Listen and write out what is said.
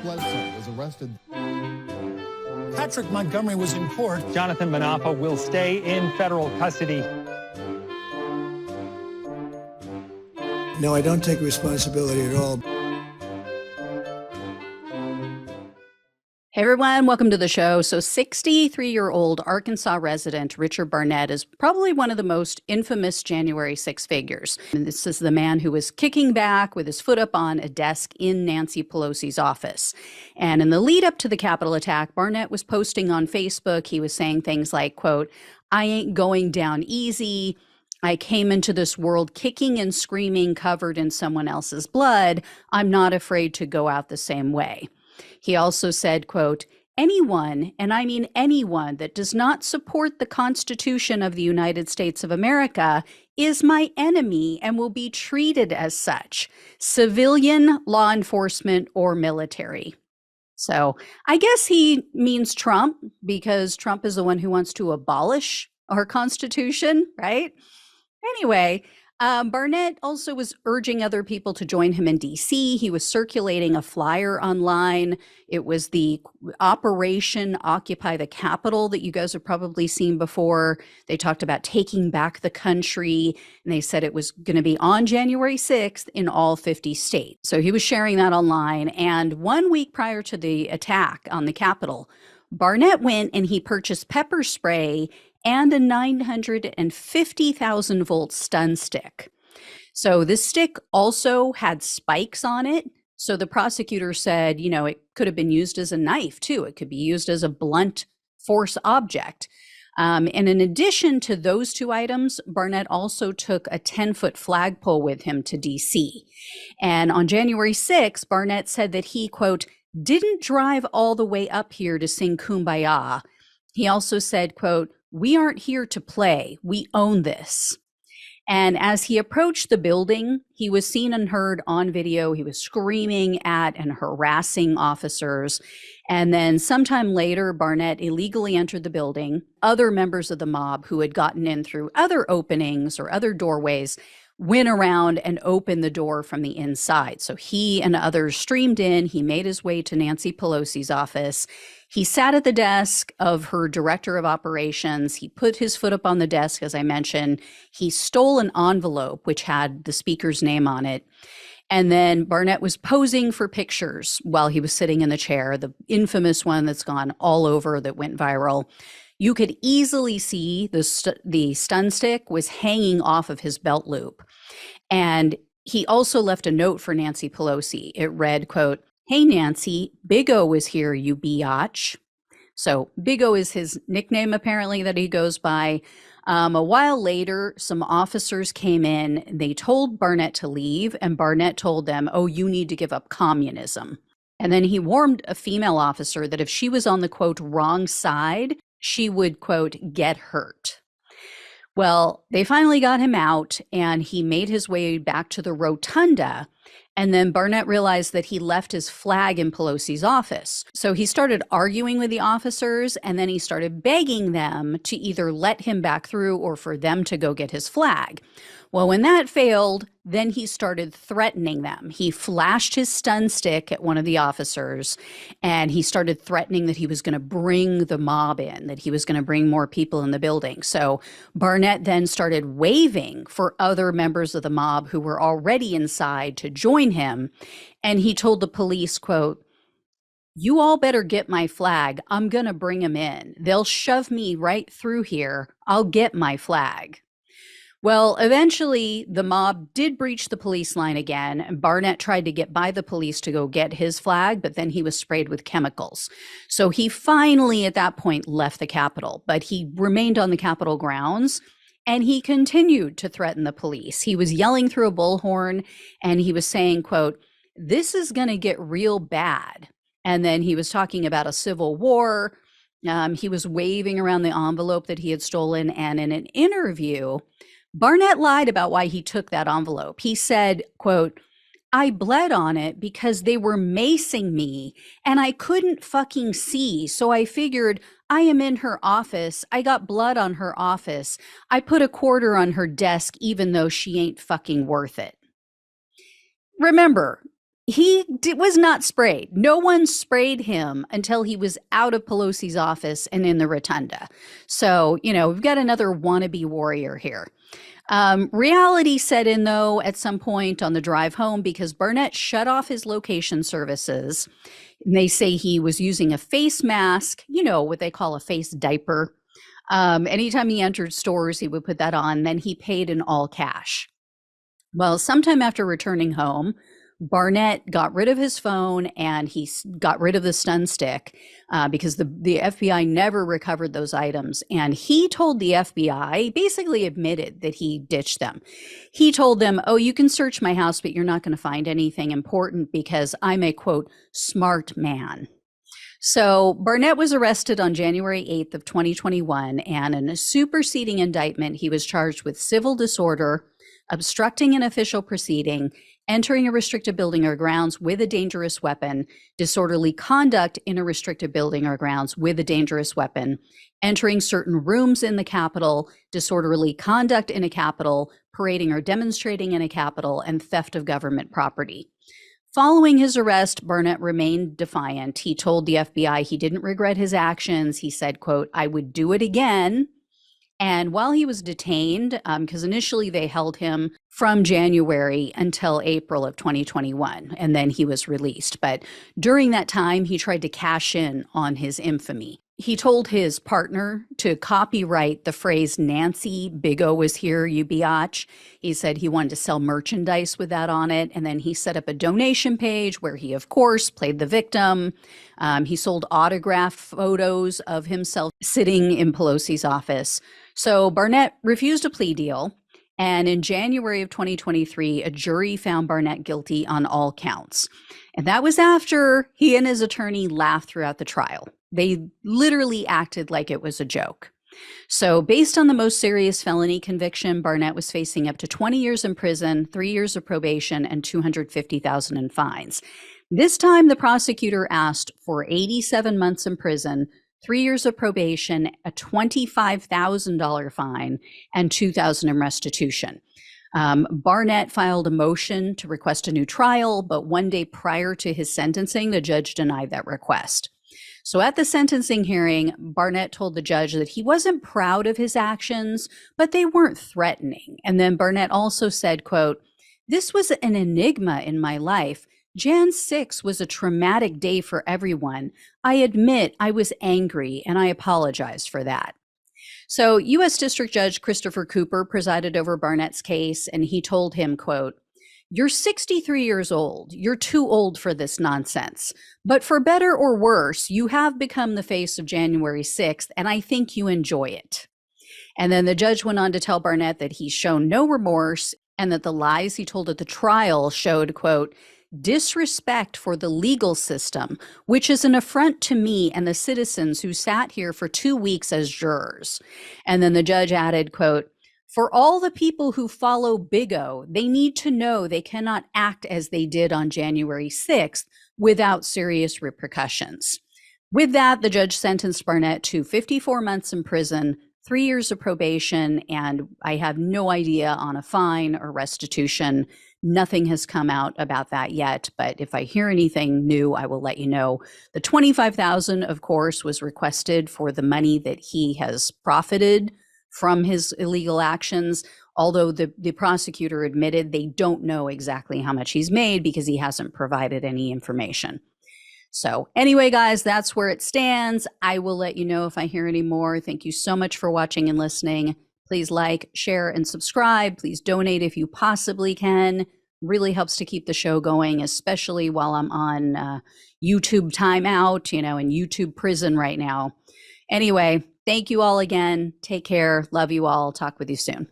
Bledsoe was arrested. Patrick Montgomery was in court. Jonathan Manapa will stay in federal custody. No, I don't take responsibility at all. Hey everyone, welcome to the show. So 63-year-old Arkansas resident Richard Barnett is probably one of the most infamous January 6 figures. And this is the man who was kicking back with his foot up on a desk in Nancy Pelosi's office. And in the lead up to the Capitol attack, Barnett was posting on Facebook. He was saying things like, quote, "I ain't going down easy. I came into this world kicking and screaming, covered in someone else's blood. I'm not afraid to go out the same way." He also said, quote, "Anyone, and I mean anyone, that does not support the Constitution of the United States of America is my enemy and will be treated as such, civilian, law enforcement, or military." So I guess he means Trump, because Trump is the one who wants to abolish our Constitution, right? Anyway, Barnett also was urging other people to join him in D.C. He was circulating a flyer online. It was the Operation Occupy the Capitol that you guys have probably seen before. They talked about taking back the country, and they said it was going to be on January 6th in all 50 states. So he was sharing that online. And 1 week prior to the attack on the Capitol, Barnett went and he purchased pepper spray and a 950,000 volt stun stick. So this stick also had spikes on it. So the prosecutor said, you know, it could have been used as a knife too. It could be used as a blunt force object. And in addition to those two items, Barnett also took a 10-foot flagpole with him to DC. And on January 6th, Barnett said that he, quote, "didn't drive all the way up here to sing Kumbaya." He also said, quote, "We aren't here to play. We own this." And as he approached the building, he was seen and heard on video. He was screaming at and harassing officers. And then sometime later, Barnett illegally entered the building. Other members of the mob who had gotten in through other openings or other doorways went around and opened the door from the inside. So he and others streamed in. He made his way to Nancy Pelosi's office. He sat at the desk of her director of operations. He put his foot up on the desk, as I mentioned. He stole an envelope which had the speaker's name on it. And then Barnett was posing for pictures while he was sitting in the chair, the infamous one that's gone all over that went viral. You could easily see the stun stick was hanging off of his belt loop. And he also left a note for Nancy Pelosi. It read, quote, "Hey, Nancy, Big O is here, you biatch." So Big O is his nickname, apparently, that he goes by. A while later, some officers came in. They told Barnett to leave, and Barnett told them, "Oh, you need to give up communism." And then he warned a female officer that if she was on the, quote, "wrong side," she would, quote, "get hurt." Well, they finally got him out, and he made his way back to the rotunda. And then Barnett realized that he left his flag in Pelosi's office. So he started arguing with the officers, and then he started begging them to either let him back through or for them to go get his flag. Well, when that failed, then he started threatening them. He flashed his stun stick at one of the officers, and he started threatening that he was going to bring the mob in, that he was going to bring more people in the building. So Barnett then started waving for other members of the mob who were already inside to join him. And he told the police, quote, "You all better get my flag. I'm going to bring him in. They'll shove me right through here. I'll get my flag." Well, eventually the mob did breach the police line again, and Barnett tried to get by the police to go get his flag, but then he was sprayed with chemicals. So he finally at that point left the Capitol, but he remained on the Capitol grounds, and he continued to threaten the police. He was yelling through a bullhorn, and he was saying, quote, "This is going to get real bad." And then he was talking about a civil war. He was waving around the envelope that he had stolen, and in an interview, Barnett lied about why he took that envelope. He said, quote, "I bled on it because they were macing me and I couldn't fucking see. So I figured I am in her office. I got blood on her office. I put a quarter on her desk even though she ain't fucking worth it." Remember, Was not sprayed. No one sprayed him until he was out of Pelosi's office and in the rotunda. So, we've got another wannabe warrior here. Reality set in, though, at some point on the drive home because Barnett shut off his location services. And they say he was using a face mask, what they call a face diaper. Anytime he entered stores, he would put that on. Then he paid in all cash. Well, sometime after returning home, Barnett got rid of his phone and he got rid of the stun stick because the FBI never recovered those items. And he told the FBI, basically admitted that he ditched them. He told them, oh, you can search my house, but you're not going to find anything important because I'm a, quote, smart man. So Barnett was arrested on January 8th of 2021, and in a superseding indictment, he was charged with civil disorder, obstructing an official proceeding, entering a restricted building or grounds with a dangerous weapon, disorderly conduct in a restricted building or grounds with a dangerous weapon, entering certain rooms in the Capitol, disorderly conduct in a Capitol, parading or demonstrating in a Capitol, and theft of government property. Following his arrest, Barnett remained defiant. He told the FBI he didn't regret his actions. He said, quote, I would do it again. And while he was detained, because initially they held him from January until April of 2021, and then he was released. But during that time, he tried to cash in on his infamy. He told his partner to copyright the phrase, Nancy, Big O was here, you biatch. He said he wanted to sell merchandise with that on it. And then he set up a donation page where he, of course, played the victim. He sold autograph photos of himself sitting in Pelosi's office. So Barnett refused a plea deal. And in January of 2023, a jury found Barnett guilty on all counts. And that was after he and his attorney laughed throughout the trial. They literally acted like it was a joke. So based on the most serious felony conviction, Barnett was facing up to 20 years in prison, 3 years of probation, and $250,000 in fines. This time, the prosecutor asked for 87 months in prison, 3 years of probation, a $25,000 fine, and $2,000 in restitution. Barnett filed a motion to request a new trial, but one day prior to his sentencing, the judge denied that request. So at the sentencing hearing, Barnett told the judge that he wasn't proud of his actions, but they weren't threatening. And then Barnett also said, quote, this was an enigma in my life. Jan 6 was a traumatic day for everyone. I admit I was angry and I apologize for that. So U.S. District Judge Christopher Cooper presided over Barnett's case, and he told him, quote, you're 63 years old. You're too old for this nonsense. But for better or worse, you have become the face of January 6th, and I think you enjoy it. And then the judge went on to tell Barnett that he's shown no remorse and that the lies he told at the trial showed, quote, disrespect for the legal system, which is an affront to me and the citizens who sat here for 2 weeks as jurors. And then the judge added, quote, for all the people who follow Big O, they need to know they cannot act as they did on January 6th without serious repercussions. With that, the judge sentenced Barnett to 54 months in prison, 3 years of probation, and I have no idea on a fine or restitution. Nothing has come out about that yet, but if I hear anything new, I will let you know. The $25,000, of course, was requested for the money that he has profited from his illegal actions, although the prosecutor admitted they don't know exactly how much he's made because he hasn't provided any information. So anyway, guys, that's where it stands. I will let you know if I hear any more. Thank you so much for watching and listening. Please like, share, and subscribe. Please donate if you possibly can. Really helps to keep the show going, especially while I'm on YouTube timeout, in YouTube prison right now. Anyway, thank you all again. Take care. Love you all. Talk with you soon.